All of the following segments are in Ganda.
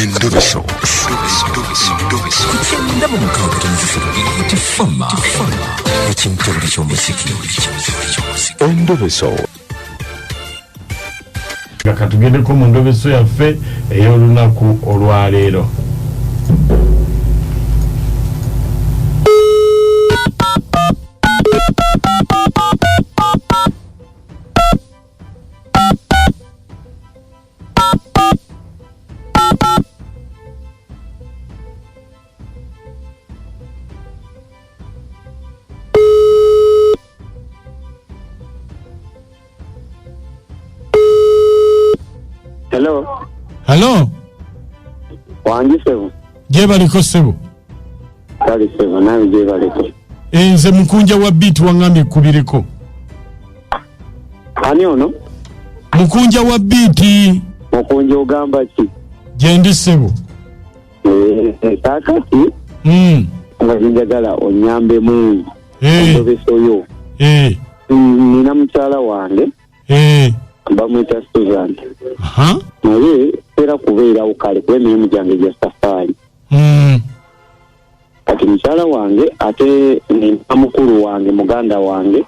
Endobeso. Kuchenda mu mukaaga tonzisiro tifama ekintu ky'omuziki. Endobeso. Katugedeko mu ndobeso yaffe ey'olunaku olwaleero. Hello. Wangi sebo. Je baliko sebo. Kali sebo nawe je baliko. Nze Mukunja wa beat wangambye kubiriko. Ani ono? Mukunja wa beat. Mukunja ogamba ki? Je ndi sebo. Takati. Ngajagala onyambe mu. Endobeso yo. Nina mukyala wange. Bamwita Susan. Naye era kubeera ukale kuba emirimu gyange gya safari. Kati mukyala wange ate nina mukulu wange muganda wange.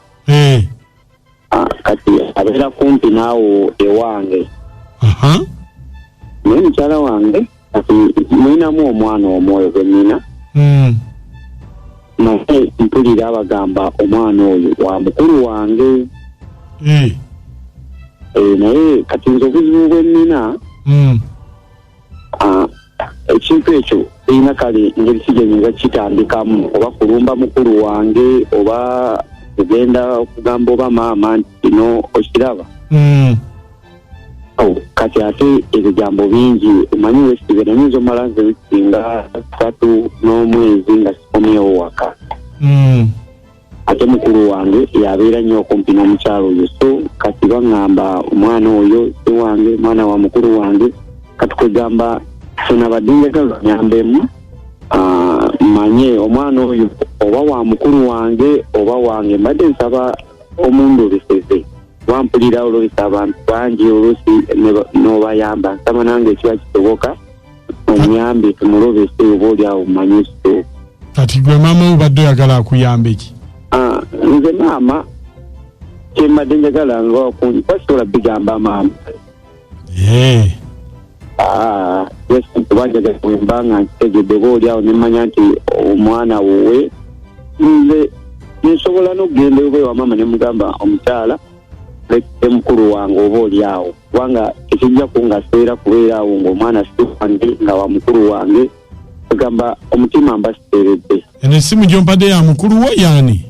Kati abeera kumpi naawo ewange. Naye mukyala wange kati mwinamu omwana omwoyo gwe nina. Naye mpulira abagamba omwana oyo wa mukulu wange. Naye kati nze obuzibu bwe nnina ekintu ekyo erina kale ngeri kigenyiza kitandikamu oba kulumba mukulu wange oba kugenda okugamba oba maama nti kino okiraba. Kati ate ebigambo bingi omanyi wesibe nayinza omala nze bisinga 3 n'omwezi nga sikomyewo waka. Ate mukulu wange yabeera nnyo okumpi n'omukyalo oyo, so kati baŋŋamba omwana oyo si wange mwana wa mukulu wange kati kwegamba senabadde njagala nyambemu manye omwana oyo oba wa mukulu wange oba wange mbadde nsaba omundobeseze wampulira olobesa abantu bangi oluusi n'obayamba nsaba nange ekiba kisoboka onyambe tumulobese oba oli awo manye ekituufu. Kati gwe maama obadde oyagala akuyambe ki? Nze maama kyembadde njagala nga kwasobola bigamba maama. Kubanja gakwemba nga nkitegedde oba oli awo nemanya nti omwana wowe nze nsobola n'okugenda oba ewa maama nemugamba omukyala lekite mukulu wange oba oli awo kubanga ekijja kungaseera kubeera awo ng'omwana si wange nga wa mukulu wange kugamba omutima mba siteeredde. Eno essimu gy'ompadde ya mukulu wo yaani?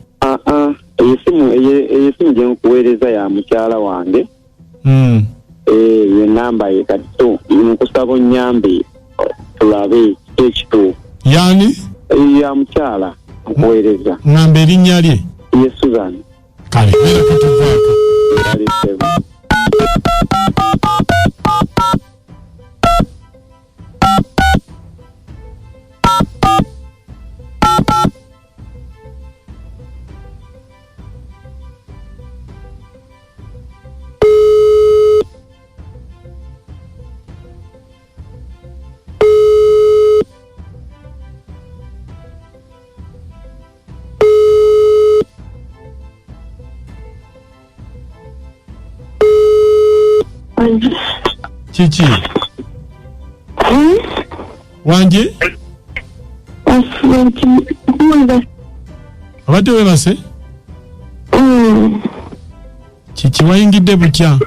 Eyesimu gye nkuweereza ya mukyala wange. Ye namba ye kati so nkusaba onnyambe tulabe ekituufu. Yaani? Ya mukyala nkuweereza. Ngamba erinnya lye? Ye Susan. Kale era katuvaako. Kale sebo. Kiki? Wanje? Abadde webase? Kiki wayingidde butya?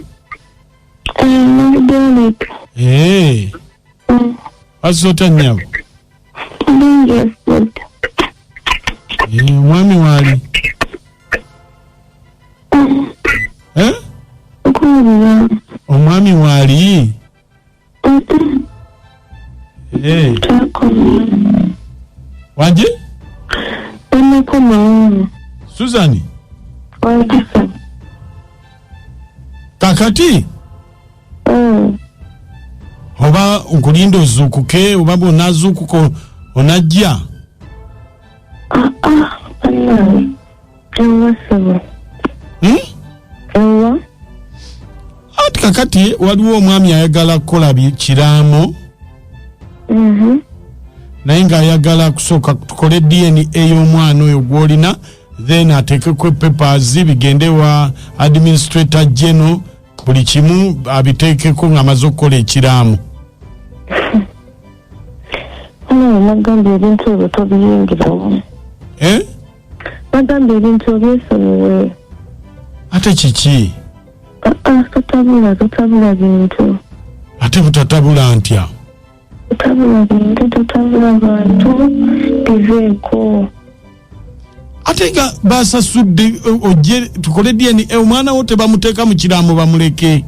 Asota nnyabo? Mwami waali? Omwami waali? Wanje? Suzani? Kakati? Oba nkulinda ozuukuke oba bw'onaazuukuka onajja? Ati kakati waliwo omwami ayagala kukola kiraamo naye ng'ayagala kusooka tukole DNA y'omwana oyo gw'olina then ateekeko papers bigende wa administrator general buli kimu abiteekeko ng'amaze okukola ekiraamu. Nagambye ebintu ebyo tobiyingiramu. Nagambye ebintu ebyesonyiwe. Ate kiki? Totabula bintu. Ate butatabula ntya? Totabula bintu, totabula bantu, biveeko. Ate nga basasudde ojje tukole DNA omwana wo tebamuteeka mu kiraamu bamuleke.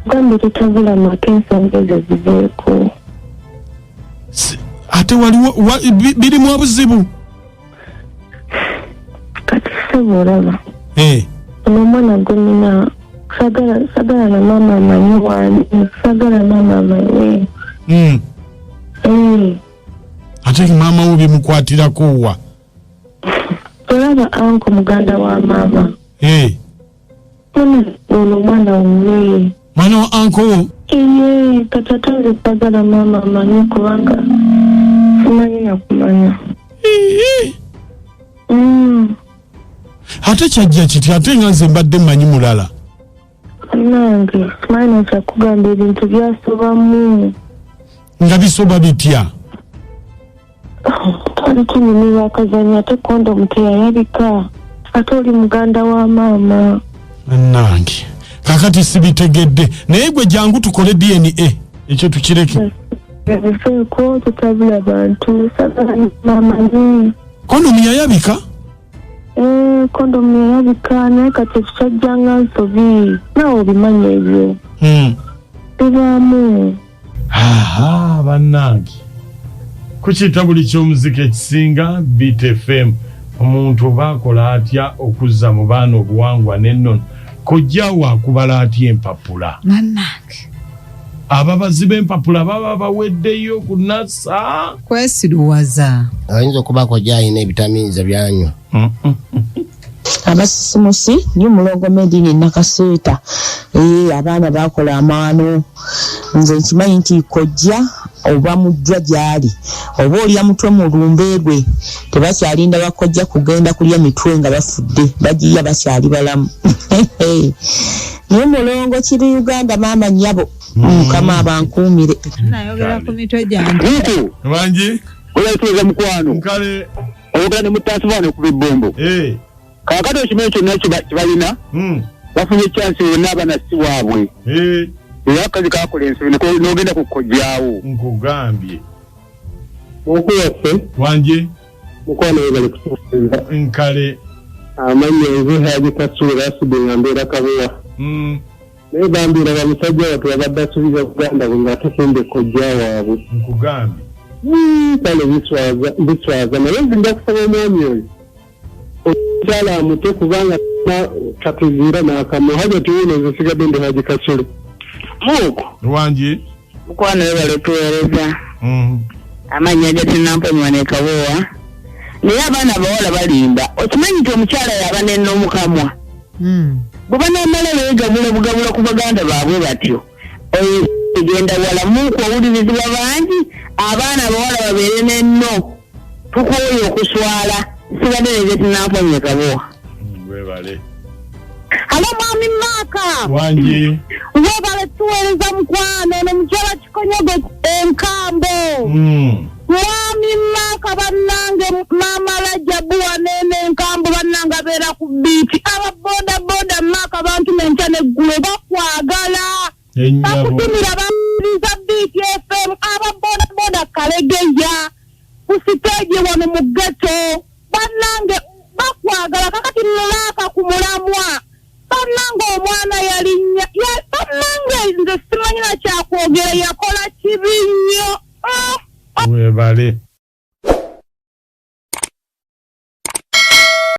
Gambe totabula makensonga ezo ziveeko. Ate waliwo birimu obuzibu. Kati sebo olaba. Omwana gwenina sagala na mama amanyi wange, sagala mama amanyi. Ate mama wo bimukwatirako wa? Olaba anko muganda wa mama. Ono mwana omwe. Mwana wa anko wo? Katatanze sagala mama amanyi kubanga simanyi nakumanya. Ate kyajja kiti ate nga nze mbadde mmanyi mulala. Nange simanyi nakyakugamba ebintu byasobamu. Nga bisoba bitya? Twali tunyumirwa akazanyo ate Kondom teyayabika. Ate oli muganda wa mama. Nange kakati sibitegedde naye gwe jangu tukole DNA ekyo tukireke. Ebifeeko tutabula bantu sagala mama nyi. Kondom yayabika? Kondom yayabika naye kati ekikajjanga nsobi nawe obimanyi ebyo. Bibaamu. Bannange kukiyita buli ky'omuzika ekisinga Beat FM omuntu baakola atya okuzza mu baana obuwangwa n'ennono Kojja waakubala atya empapula mannange ababazi b'empapula baba baweddeyo ku NASA kwesiruwaza ayinza okuba Kojja alina ebitamiiza byanywa. Abasisimusi ni mulongo medini nakaseeta abaana bakola amaano nze nkimanyi nti Kojja oba mujjwa gyali oba olya mutwe mu lumbe rwe tebakyalinda bakojja kugenda kulya mitwe nga bafudde bagiya bakyali balamu. Ni mulongo kiri Uganda mama nyabo mukama abankuumire nayogera ku mitwe gyange banji olatuuza mukwano nkale ogane mutasubane ku bibombo kakati ekimenyi kyonna kibalina bafunye chance yonna abanasi waabwe era akazi kakola ensobi n'ogenda kukojjaawo nkugambye okuyase wanje mukwano webale kusuubiza nkale amanya nze haji kasuula asudde nga mbeera kabuwa naye bambiira bamusajja watu abadde asuubiza Uganda bwe ng'ate sende kojja waabwe nkugambye kale biswaza naye nzinda kusaba omwami oyo omukyala amute kubanga katuziira n'akamu haja tuwuno nze sigadde ndi haji kasule muko wanje mukwano webale tuweereza amanya gatinnamponywa ne kabowa naye abaana abawala balimba okimanyi nti omukyala yaba n'omukamwa bwe banaamala beegabula bugabula ku baganda baabwe batyo egenda wala muku owulirizibwa bangi abaana abawala babeere n'enno tukwoyo okuswala sigadde ne gatinnamponywa kabowa webale halo mwami Maka wanje webale tuweereza mukwano n'omukyala kikonyogo enkambo mwami Maka bannange mama Alojja n'enkambo bannange abeera ku biiti aba boda Maka bantu n'enkya n'eggulu bakwagala bakutumira